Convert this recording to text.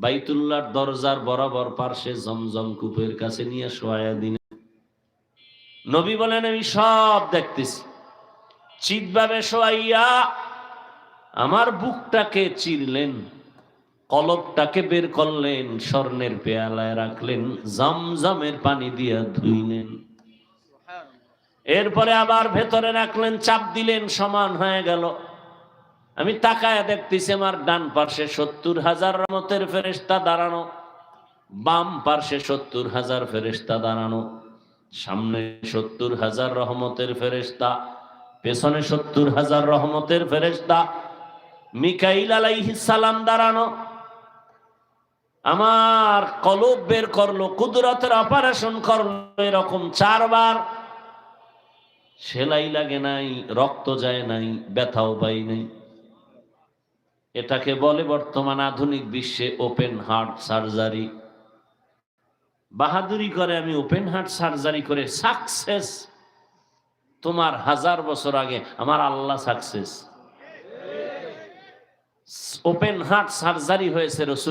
বাইতুল্লাহর দরজার বরাবর পার্শ্বে জমজম কূপের কাছে নিয়ে শোয়া দিলেন। নবী বলেন আমি সব দেখতেছি। চিৎভাবে শোয়াইয়া আমার বুকটাকে চিরলেন, কলবটাকে বের করলেন, স্বর্ণের পেয়ালায় রাখলেন, জমজমের পানি দিয়া ধুইলেন। এরপরে আবার ভেতরে রাখলেন, চাপ দিলেন, সমান হয়ে গেল। আমি তাকায় দেখতেছি আমার ডান পার্শ্বে 70,000 রহমতের ফেরেশতা দাঁড়ানো, বাম পার্শ্বে 70,000 ফেরেশতা দাঁড়ানো, সামনে 70,000 রহমতের ফেরেশতা, পেছনে 70,000 রহমতের ফেরেশতা, মিকাইল আলাইহিস সালাম দাঁড়ানো। আমার কলব বের করলো, কুদরতের অপারেশন করলো এরকম 4 বার। সেলাই লাগে নাই, রক্ত যায় নাই, ব্যথাও পাই নাই। এটাকে বলে বর্তমান আধুনিক বিশ্বে ওপেন হার্ট সার্জারি। বাহাদুরি করে আমি ওপেন হার্ট সার্জারি করে সাকসেস। তোমার 1000 বছর আগে আমার আল্লাহ সাকসেস। ওপেন হার্ট সার্জারি হয়েছে রাসূল